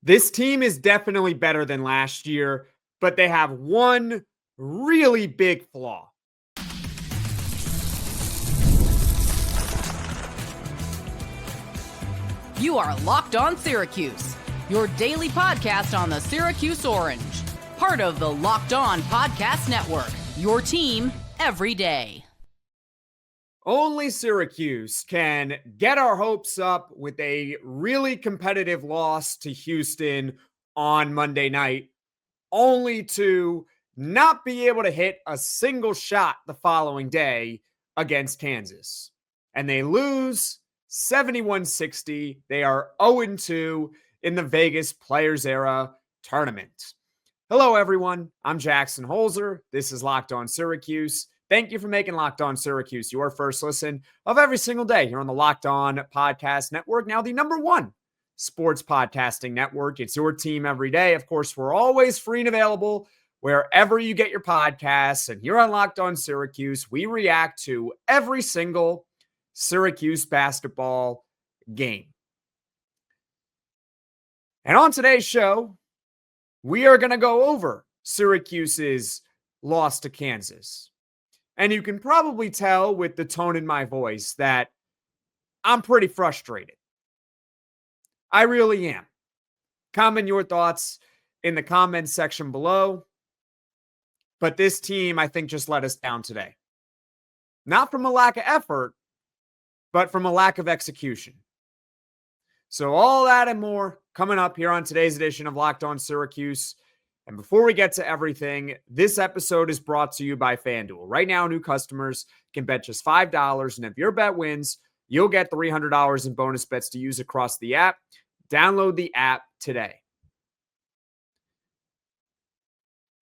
This team is definitely better than last year, but they have one really big flaw. You are Locked On Syracuse, your daily podcast on the Syracuse Orange, part of the Locked On Podcast Network, your team every day. Only Syracuse can get our hopes up with a really competitive loss to Houston on Monday night, only to not be able to hit a single shot the following day against Kansas. And they lose 71-60. They are 0-2 in the Vegas Players Era tournament. Hello, everyone. I'm Jackson Holzer. This is Locked On Syracuse. Thank you for making Locked On Syracuse your first listen of every single day here on the Locked On Podcast Network, now the #1 sports podcasting network. It's your team every day. Of course, we're always free and available wherever you get your podcasts. And here on Locked On Syracuse, we react to every single Syracuse basketball game. And on today's show, we are going to go over Syracuse's loss to Kansas. And you can probably tell with the tone in my voice that I'm pretty frustrated. I really am. Comment your thoughts in the comments section below. But this team, I think, just let us down today. Not from a lack of effort, but from a lack of execution. So all that and more coming up here on today's edition of Locked On Syracuse. And before we get to everything, this episode is brought to you by FanDuel. Right now, new customers can bet just $5, and if your bet wins, you'll get $300 in bonus bets to use across the app. Download the app today.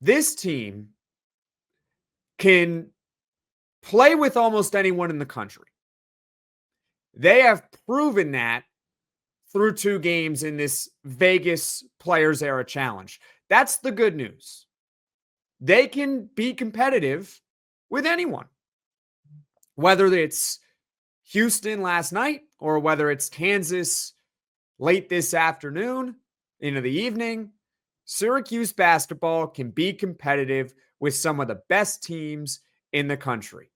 This team can play with almost anyone in the country. They have proven that through 2 games in this Vegas Players Era Challenge. That's the good news. They can be competitive with anyone. Whether it's Houston last night or whether it's Kansas late this afternoon into the evening, Syracuse basketball can be competitive with some of the best teams in the country.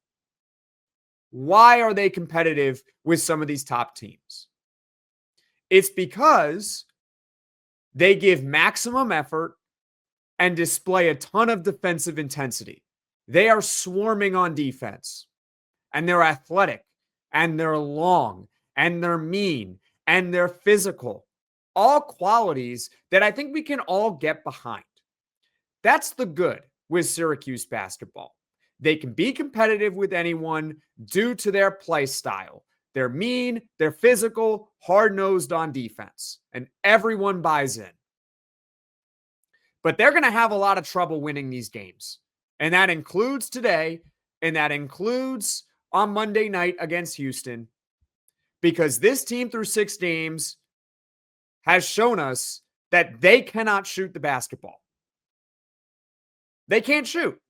Why are they competitive with some of these top teams? It's because they give maximum effort and display a ton of defensive intensity. They are swarming on defense, and they're athletic, and they're long, and they're mean, and they're physical. All qualities that I think we can all get behind. That's the good with Syracuse basketball. They can be competitive with anyone due to their play style. They're mean, they're physical, hard-nosed on defense, and everyone buys in. But they're going to have a lot of trouble winning these games. And that includes today, and that includes on Monday night against Houston, because this team through 6 games has shown us that they cannot shoot the basketball. They can't shoot.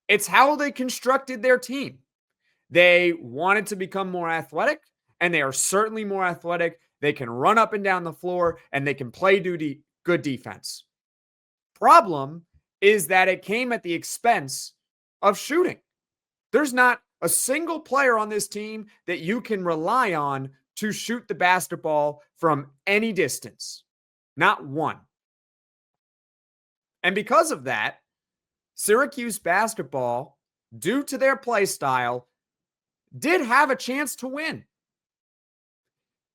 It's how they constructed their team. They wanted to become more athletic, and they are certainly more athletic. They can run up and down the floor, and they can play good defense. Problem is that it came at the expense of shooting. There's not a single player on this team that you can rely on to shoot the basketball from any distance. Not one. And because of that, Syracuse basketball, due to their play style, did have a chance to win.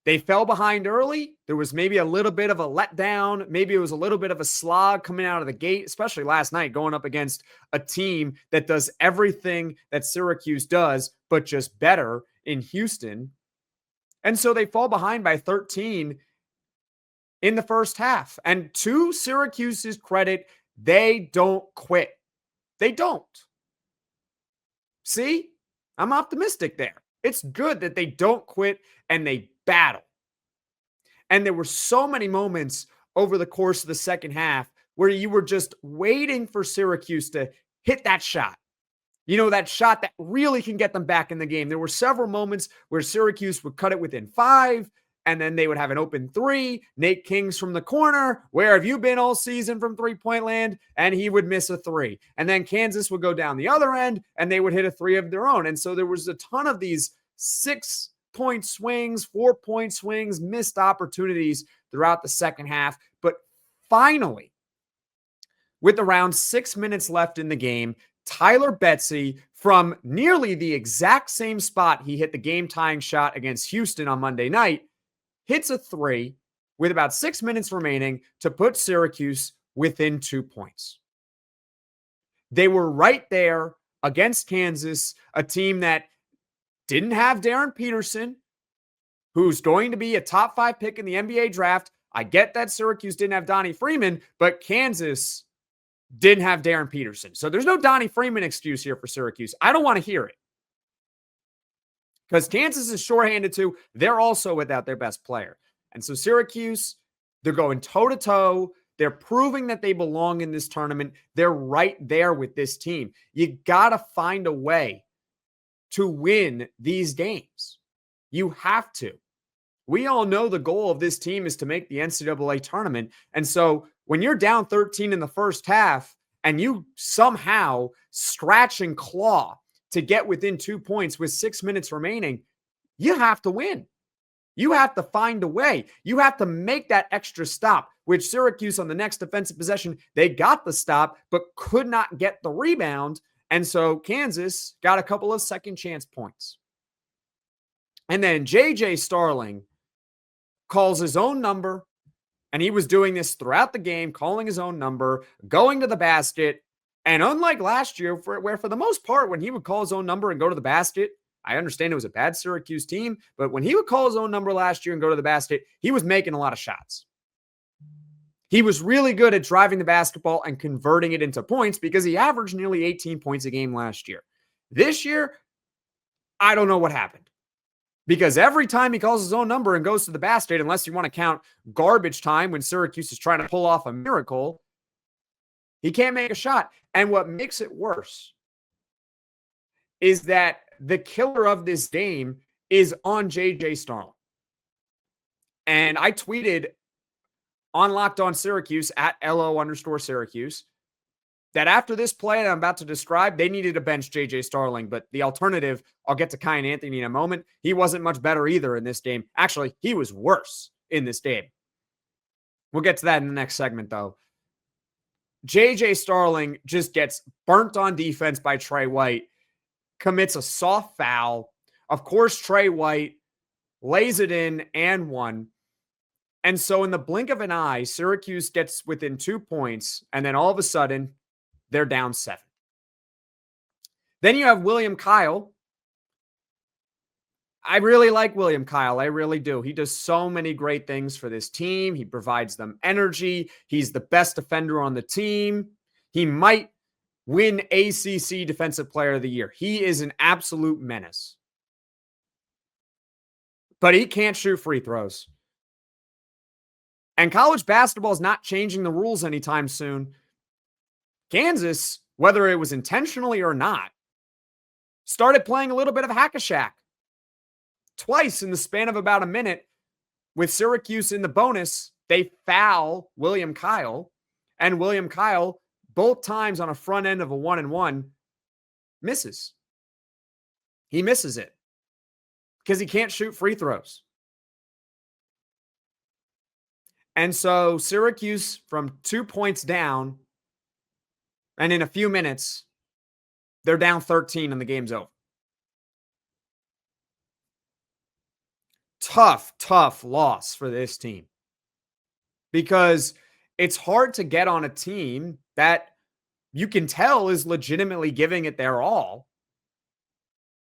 They fell behind early. There was maybe a little bit of a letdown. Maybe it was a little bit of a slog coming out of the gate, especially last night going up against a team that does everything that Syracuse does, but just better in Houston. And so they fall behind by 13 in the first half. And to Syracuse's credit, they don't quit. They don't. See, I'm optimistic there. It's good that they don't quit and they battle. And there were so many moments over the course of the second half where you were just waiting for Syracuse to hit that shot. You know, that shot that really can get them back in the game. There were several moments where Syracuse would cut it within 5, and then they would have an open three. Nate Kingz from the corner. Where have you been all season from three-point land? And he would miss a three. And then Kansas would go down the other end, and they would hit a three of their own. And so there was a ton of these 6-point swings, 4-point swings, missed opportunities throughout the second half. But finally, with around 6 minutes left in the game, Tyler Betsy, from nearly the exact same spot he hit the game-tying shot against Houston on Monday night, hits a three with about 6 minutes remaining to put Syracuse within 2 points. They were right there against Kansas, a team that didn't have Darryn Peterson, who's going to be a top 5 pick in the NBA draft. I get that Syracuse didn't have Donnie Freeman, but Kansas didn't have Darryn Peterson. So there's no Donnie Freeman excuse here for Syracuse. I don't want to hear it. Because Kansas is shorthanded too. They're also without their best player. And so Syracuse, they're going toe-to-toe. They're proving that they belong in this tournament. They're right there with this team. You got to find a way to win these games. You have to. We all know the goal of this team is to make the NCAA tournament. And so when you're down 13 in the first half and you somehow scratch and claw to get within 2 points with 6 minutes remaining, you have to win. You have to find a way. You have to make that extra stop, which Syracuse on the next defensive possession, they got the stop, but could not get the rebound. And so Kansas got a couple of second chance points. And then J.J. Starling calls his own number, and he was doing this throughout the game, calling his own number, going to the basket. And unlike last year, where for the most part, when he would call his own number and go to the basket, I understand it was a bad Syracuse team, but when he would call his own number last year and go to the basket, he was making a lot of shots. He was really good at driving the basketball and converting it into points because he averaged nearly 18 points a game last year. This year, I don't know what happened. Because every time he calls his own number and goes to the basket, unless you want to count garbage time when Syracuse is trying to pull off a miracle, he can't make a shot. And what makes it worse is that the killer of this game is on J.J. Starling. And I tweeted on Locked On Syracuse at LO_Syracuse that after this play that I'm about to describe, they needed to bench J.J. Starling. But the alternative, I'll get to Kiyan Anthony in a moment, he wasn't much better either in this game. Actually, he was worse in this game. We'll get to that in the next segment, though. J.J. Starling just gets burnt on defense by Trey White, commits a soft foul. Of course, Trey White lays it in and one. And so in the blink of an eye, Syracuse gets within 2 points, and then all of a sudden, they're down 7. Then you have William Kyle. I really like William Kyle. I really do. He does so many great things for this team. He provides them energy. He's the best defender on the team. He might win ACC Defensive Player of the Year. He is an absolute menace. But he can't shoot free throws. And college basketball is not changing the rules anytime soon. Kansas, whether it was intentionally or not, started playing a little bit of hack-a-shack. Twice in the span of about a minute, with Syracuse in the bonus, they foul William Kyle, and William Kyle, both times on a front end of a 1-and-1, misses. He misses it because he can't shoot free throws. And so Syracuse, from 2 points down, and in a few minutes, they're down 13 and the game's over. Tough loss for this team. Because it's hard to get on a team that you can tell is legitimately giving it their all.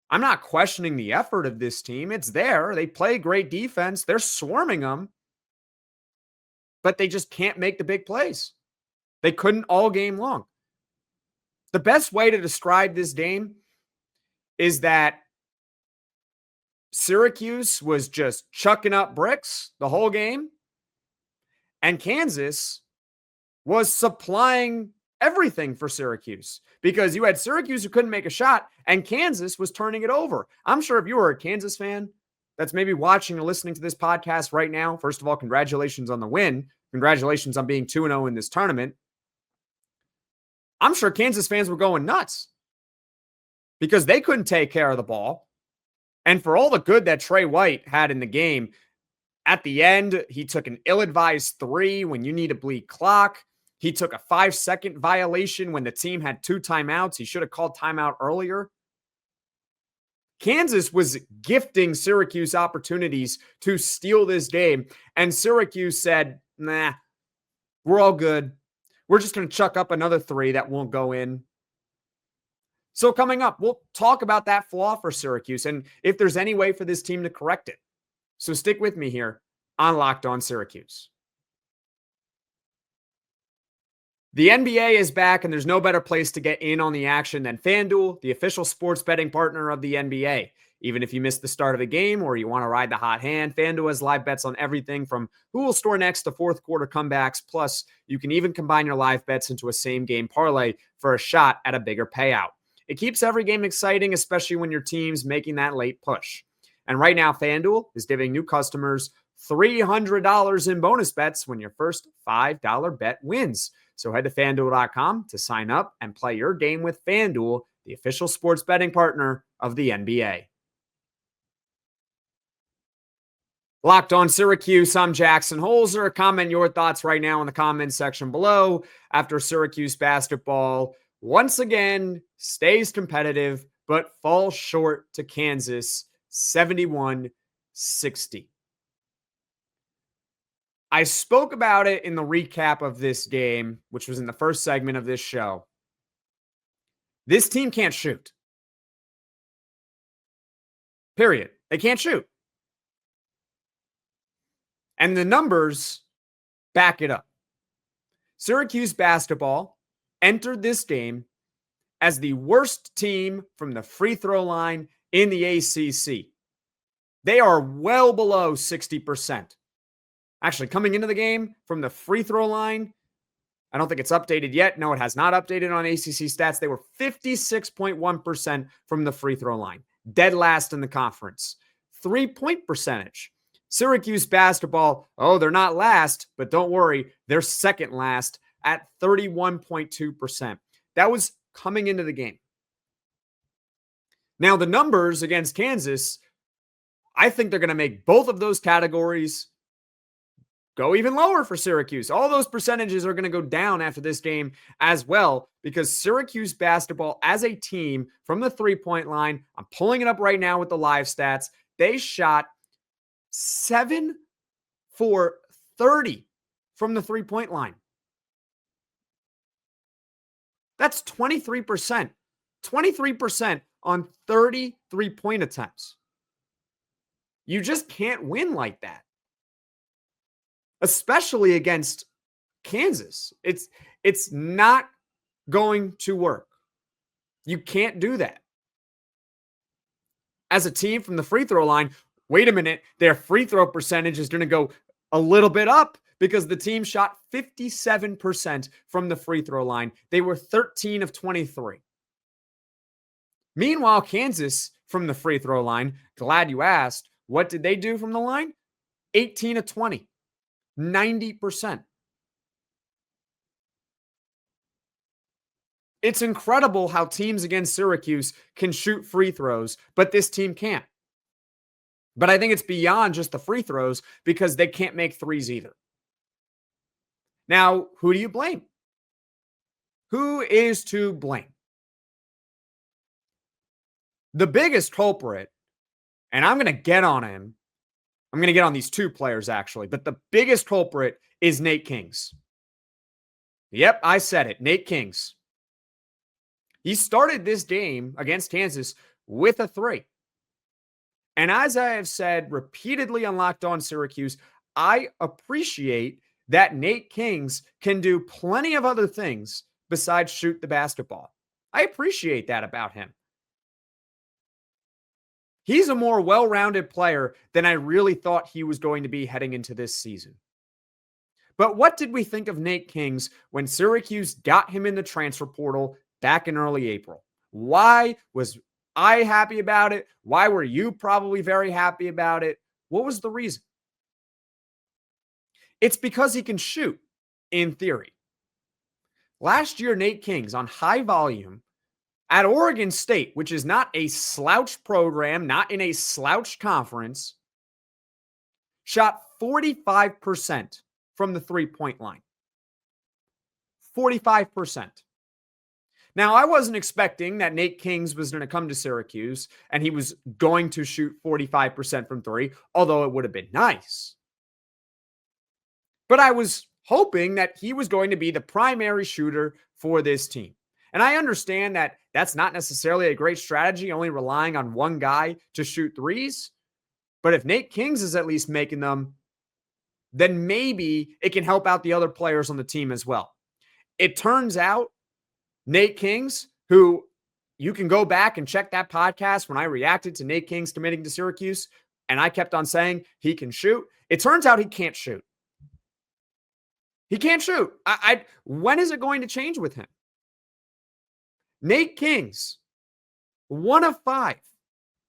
I'm not questioning the effort of this team. It's there. They play great defense. They're swarming them. But they just can't make the big plays. They couldn't all game long. The best way to describe this game is that Syracuse was just chucking up bricks the whole game, and Kansas was supplying everything for Syracuse because you had Syracuse who couldn't make a shot, and Kansas was turning it over. I'm sure if you were a Kansas fan, that's maybe watching or listening to this podcast right now, first of all, congratulations on the win. Congratulations on being 2-0 in this tournament. I'm sure Kansas fans were going nuts because they couldn't take care of the ball. And for all the good that Trey White had in the game, at the end, he took an ill-advised 3 when you need to bleed clock. He took a 5-second violation when the team had 2 timeouts. He should have called timeout earlier. Kansas was gifting Syracuse opportunities to steal this game, and Syracuse said, nah, we're all good. We're just going to chuck up another 3 that won't go in. So coming up, we'll talk about that flaw for Syracuse and if there's any way for this team to correct it. So stick with me here on Locked On Syracuse. The NBA is back, and there's no better place to get in on the action than FanDuel, the official sports betting partner of the NBA. Even if you missed the start of a game or you want to ride the hot hand, FanDuel has live bets on everything from who will score next to fourth quarter comebacks. Plus, you can even combine your live bets into a same-game parlay for a shot at a bigger payout. It keeps every game exciting, especially when your team's making that late push. And right now, FanDuel is giving new customers $300 in bonus bets when your first $5 bet wins. So head to FanDuel.com to sign up and play your game with FanDuel, the official sports betting partner of the NBA. Locked On Syracuse, I'm Jackson Holzer. Comment your thoughts right now in the comments section below after Syracuse basketball once again stays competitive but falls short to Kansas 71-60. I spoke about it in the recap of this game, which was in the first segment of this show. This team can't shoot. Period. They can't shoot. And the numbers back it up. Syracuse basketball entered this game as the worst team from the free throw line in the ACC. They are well below 60%. Actually, coming into the game from the free throw line, I don't think it's updated yet. No, it has not updated on ACC stats. They were 56.1% from the free throw line, dead last in the conference. 3-point percentage. Syracuse basketball, they're not last, but don't worry, they're second last at 31.2%. That was coming into the game. Now, the numbers against Kansas, I think they're going to make both of those categories go even lower for Syracuse. All those percentages are going to go down after this game as well because Syracuse basketball as a team from the three-point line, I'm pulling it up right now with the live stats, they shot 7 for 30 from the three-point line. That's 23%. 23% on 30 three-point attempts. You just can't win like that. Especially against Kansas. It's not going to work. You can't do that. As a team from the free throw line, wait a minute, their free throw percentage is going to go a little bit up because the team shot 57% from the free throw line. They were 13 of 23. Meanwhile, Kansas from the free throw line, glad you asked, what did they do from the line? 18 of 20. 90%. It's incredible how teams against Syracuse can shoot free throws, but this team can't. But I think it's beyond just the free throws because they can't make threes either. Now, who do you blame? Who is to blame? The biggest culprit, and I'm going to get on him, I'm going to get on these two players, actually. But the biggest culprit is Nate Kingz. Yep, I said it. Nate Kingz. He started this game against Kansas with a 3. And as I have said repeatedly on Locked On Syracuse, I appreciate that Nate Kingz can do plenty of other things besides shoot the basketball. I appreciate that about him. He's a more well-rounded player than I really thought he was going to be heading into this season. But what did we think of Nate Kingz when Syracuse got him in the transfer portal back in early April? Why was I happy about it? Why were you probably very happy about it? What was the reason? It's because he can shoot, in theory. Last year, Nate Kingz on high volume at Oregon State, which is not a slouch program, not in a slouch conference, shot 45% from the three-point line. 45%. Now, I wasn't expecting that Nate Kingz was going to come to Syracuse and he was going to shoot 45% from three, although it would have been nice. But I was hoping that he was going to be the primary shooter for this team. And I understand that that's not necessarily a great strategy, only relying on one guy to shoot threes. But if Nate Kingz is at least making them, then maybe it can help out the other players on the team as well. It turns out Nate Kingz, who you can go back and check that podcast when I reacted to Nate Kingz committing to Syracuse, and I kept on saying he can shoot. It turns out he can't shoot. He can't shoot. When is it going to change with him? Nate Kingz, 1 of 5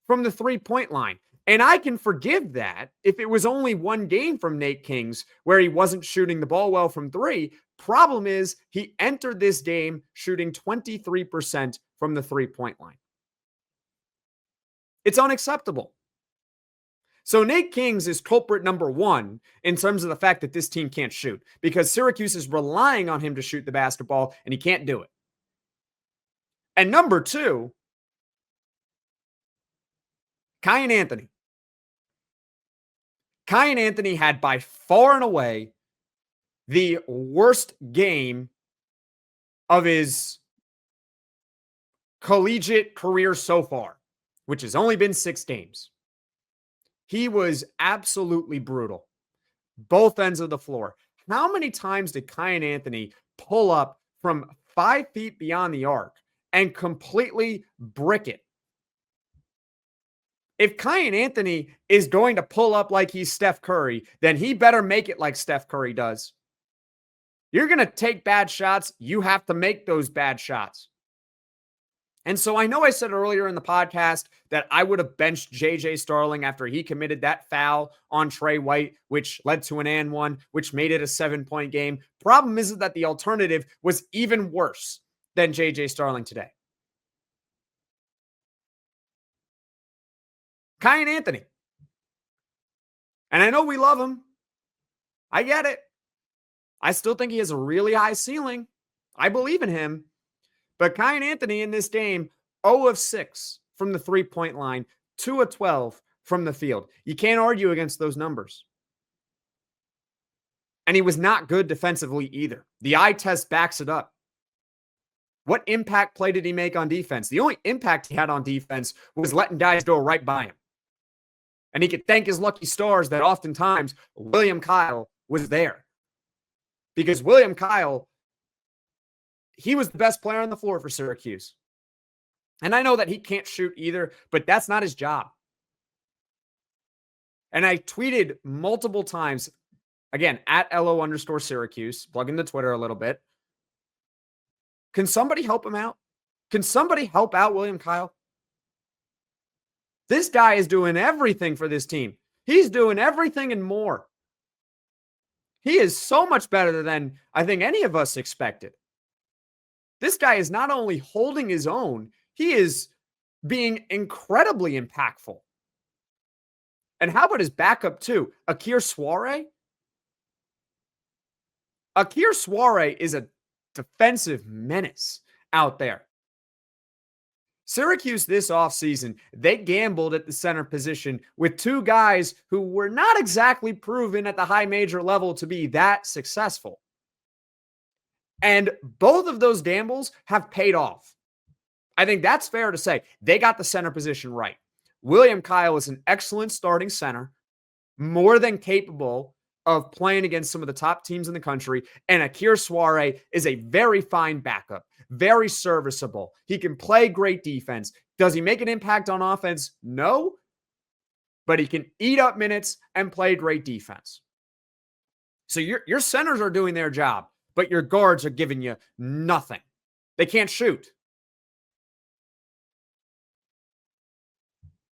from the three-point line. And I can forgive that if it was only one game from Nate Kingz where he wasn't shooting the ball well from three. Problem is, he entered this game shooting 23% from the three-point line. It's unacceptable. So Nate Kingz is culprit number 1 in terms of the fact that this team can't shoot, because Syracuse is relying on him to shoot the basketball and he can't do it. And number 2, Kiyan Anthony. Kiyan Anthony had by far and away the worst game of his collegiate career so far, which has only been 6 games. He was absolutely brutal. Both ends of the floor. How many times did Kiyan Anthony pull up from 5 feet beyond the arc and completely brick it? If Kiyan Anthony is going to pull up like he's Steph Curry, then he better make it like Steph Curry does. You're going to take bad shots. You have to make those bad shots. And so I know I said earlier in the podcast that I would have benched J.J. Starling after he committed that foul on Trey White, which led to an and one, which made it a 7-point game. Problem is that the alternative was even worse than J.J. Starling today. Kiyan Anthony. And I know we love him. I get it. I still think he has a really high ceiling. I believe in him. But Kiyan Anthony in this game, 0 of 6 from the three-point line, 2 of 12 from the field. You can't argue against those numbers. And he was not good defensively either. The eye test backs it up. What impact play did he make on defense? The only impact he had on defense was letting guys go right by him. And he could thank his lucky stars that oftentimes William Kyle was there. Because William Kyle, he was the best player on the floor for Syracuse. And I know that he can't shoot either, but that's not his job. And I tweeted multiple times, again, at @LO_Syracuse, plugging the Twitter a little bit. Can somebody help him out? Can somebody help out William Kyle? This guy is doing everything for this team. He's doing everything and more. He is so much better than I think any of us expected. This guy is not only holding his own, he is being incredibly impactful. And how about his backup too? Akir Souare? Akir Souare is a defensive menace out there. Syracuse this offseason, they gambled at the center position with 2 guys who were not exactly proven at the high major level to be that successful. And both of those gambles have paid off. I think that's fair to say. They got the center position right. William Kyle is an excellent starting center, more than capable of playing against some of the top teams in the country. And Akir Souare is a very fine backup, very serviceable. He can play great defense. Does he make an impact on offense? No. But he can eat up minutes and play great defense. So your centers are doing their job, but your guards are giving you nothing. They can't shoot.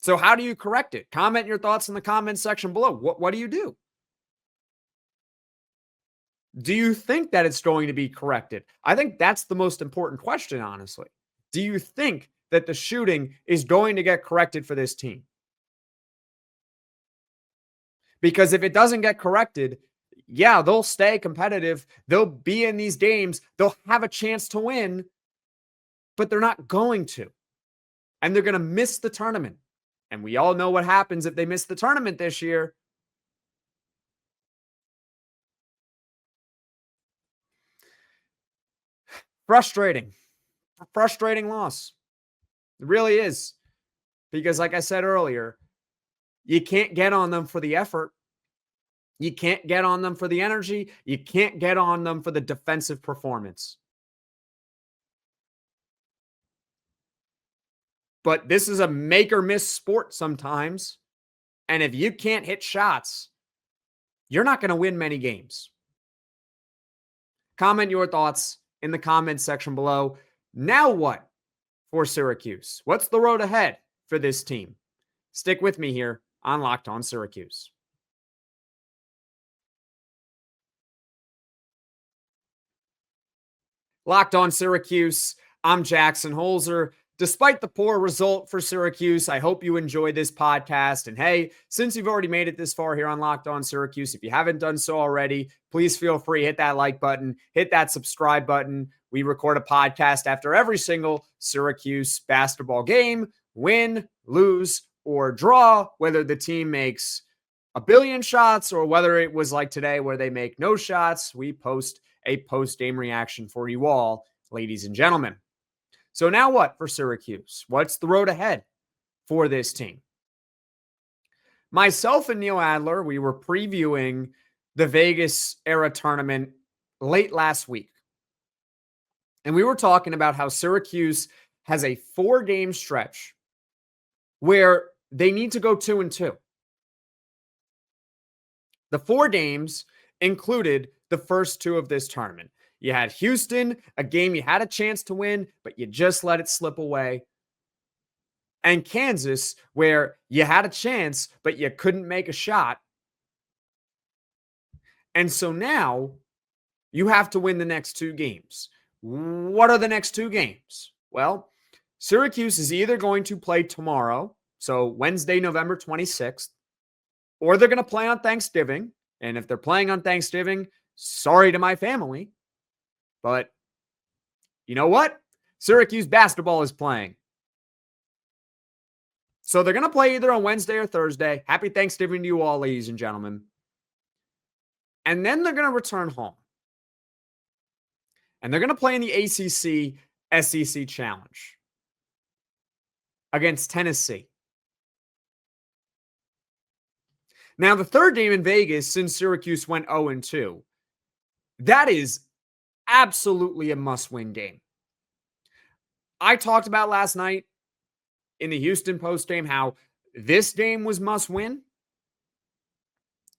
So how do you correct it? Comment your thoughts in the comment section below. What do you do? Do you think that it's going to be corrected? I think that's the most important question, honestly. Do you think that the shooting is going to get corrected for this team? Because if it doesn't get corrected, yeah, they'll stay competitive. They'll be in these games. They'll have a chance to win, but they're not going to. And they're going to miss the tournament. And we all know what happens if they miss the tournament this year. Frustrating. Frustrating loss. It really is. Because, like I said earlier, you can't get on them for the effort. You can't get on them for the energy. You can't get on them for the defensive performance. But this is a make or miss sport sometimes. And if you can't hit shots, you're not going to win many games. Comment your thoughts in the comments section below. Now what for Syracuse? What's the road ahead for this team? Stick with me here on Locked On Syracuse. Locked On Syracuse, I'm Jackson Holzer. Despite the poor result for Syracuse, I hope you enjoyed this podcast. And hey, since you've already made it this far here on Locked On Syracuse, if you haven't done so already, please feel free, hit that like button, hit that subscribe button. We record a podcast after every single Syracuse basketball game, win, lose, or draw, whether the team makes a billion shots or whether it was like today where they make no shots. We post a post-game reaction for you all, ladies and gentlemen. So now what for Syracuse? What's the road ahead for this team? Myself and Neil Adler, we were previewing the Vegas era tournament late last week. And we were talking about how Syracuse has a 4-game stretch where they need to go 2-2. The 4 games included the first 2 of this tournament. You had Houston, a game you had a chance to win, but you just let it slip away. And Kansas, where you had a chance, but you couldn't make a shot. And so now you have to win the next 2 games. What are the next 2 games? Well, Syracuse is either going to play tomorrow, so Wednesday, November 26th, or they're going to play on Thanksgiving. And if they're playing on Thanksgiving, sorry to my family. But you know what? Syracuse basketball is playing. So they're going to play either on Wednesday or Thursday. Happy Thanksgiving to you all, ladies and gentlemen. And then they're going to return home. And they're going to play in the ACC SEC Challenge against Tennessee. Now, the 3rd game in Vegas since Syracuse went 0-2, that is absolutely a must-win game. I talked about last night in the Houston postgame how this game was must-win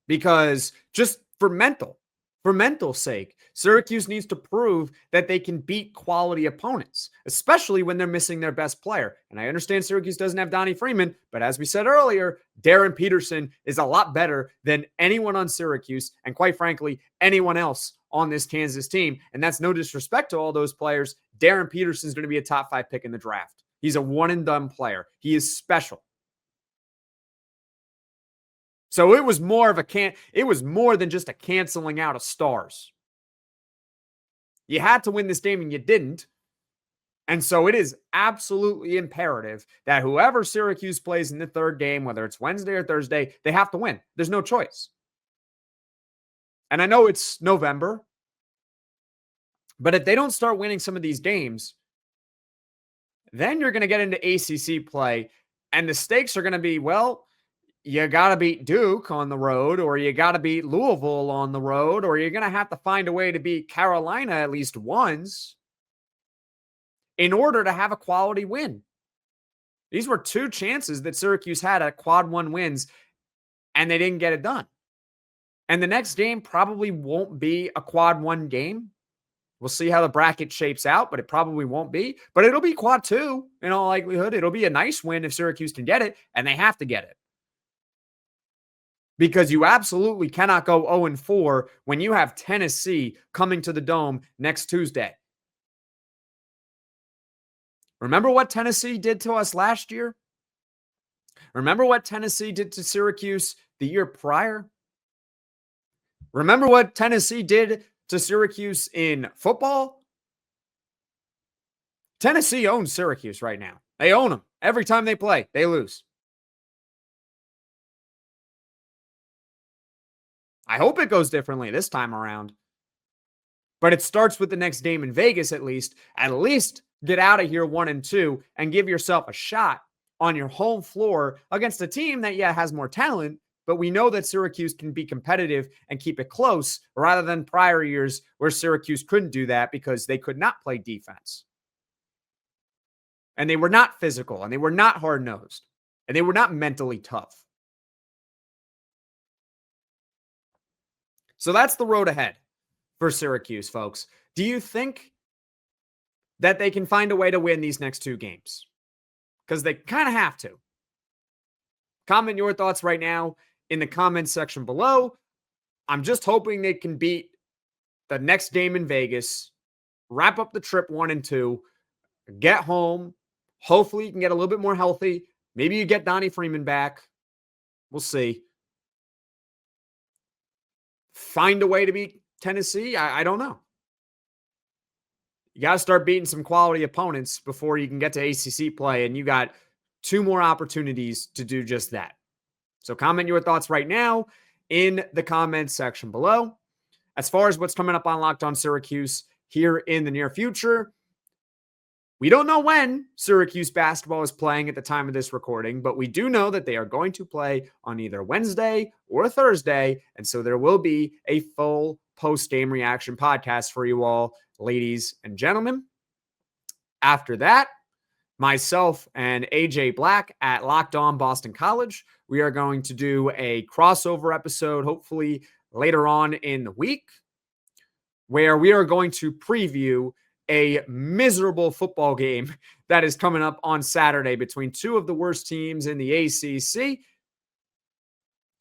because just for mental sake, Syracuse needs to prove that they can beat quality opponents, especially when they're missing their best player. And I understand Syracuse doesn't have Donnie Freeman, but as we said earlier, Darryn Peterson is a lot better than anyone on Syracuse and, quite frankly, anyone else on this Kansas team. And that's no disrespect to all those players. Darryn Peterson is going to be a top 5 pick in the draft. He's a one-and-done player. He is special. So it was more than just a canceling out of stars. You had to win this game and you didn't. And so it is absolutely imperative that whoever Syracuse plays in the 3rd game, whether it's Wednesday or Thursday, they have to win. There's no choice. And I know it's November, but if they don't start winning some of these games, then you're going to get into ACC play, and the stakes are going to be, well, you got to beat Duke on the road, or you got to beat Louisville on the road, or you're going to have to find a way to beat Carolina at least once in order to have a quality win. These were 2 chances that Syracuse had at quad 1 wins, and they didn't get it done. And the next game probably won't be a quad 1 game. We'll see how the bracket shapes out, but it probably won't be. But it'll be quad 2 in all likelihood. It'll be a nice win if Syracuse can get it, and they have to get it. Because you absolutely cannot go 0-4 when you have Tennessee coming to the Dome next Tuesday. Remember what Tennessee did to us last year? Remember what Tennessee did to Syracuse the year prior? Remember what Tennessee did to Syracuse in football? Tennessee owns Syracuse right now. They own them. Every time they play, they lose. I hope it goes differently this time around. But it starts with the next game in Vegas, at least. At least get out of here 1-2 and give yourself a shot on your home floor against a team that, has more talent, but we know that Syracuse can be competitive and keep it close rather than prior years where Syracuse couldn't do that because they could not play defense. And they were not physical, and they were not hard-nosed, and they were not mentally tough. So that's the road ahead for Syracuse, folks. Do you think that they can find a way to win these next 2 games? Because they kind of have to. Comment your thoughts right now in the comments section below. I'm just hoping they can beat the next game in Vegas, wrap up the trip 1-2, get home. Hopefully you can get a little bit more healthy. Maybe you get Donnie Freeman back. We'll see. Find a way to beat Tennessee? I don't know. You got to start beating some quality opponents before you can get to ACC play, and you got 2 more opportunities to do just that. So comment your thoughts right now in the comments section below. As far as what's coming up on Locked On Syracuse here in the near future, we don't know when Syracuse basketball is playing at the time of this recording, but we do know that they are going to play on either Wednesday or Thursday, and so there will be a full post-game reaction podcast for you all, ladies and gentlemen. After that, myself and AJ Black at Locked On Boston College, we are going to do a crossover episode, hopefully later on in the week, where we are going to preview a miserable football game that is coming up on Saturday between 2 of the worst teams in the ACC.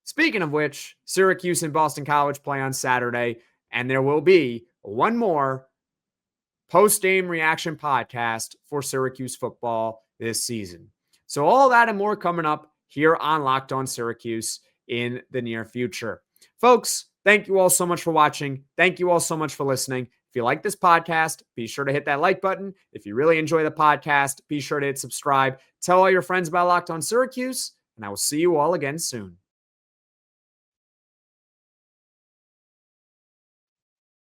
Speaking of which, Syracuse and Boston College play on Saturday, and there will be one more post-game reaction podcast for Syracuse football this season. So all that and more coming up here on Locked On Syracuse in the near future. Folks, thank you all so much for watching. Thank you all so much for listening. If you like this podcast, be sure to hit that like button. If you really enjoy the podcast, be sure to hit subscribe. Tell all your friends about Locked On Syracuse, and I will see you all again soon.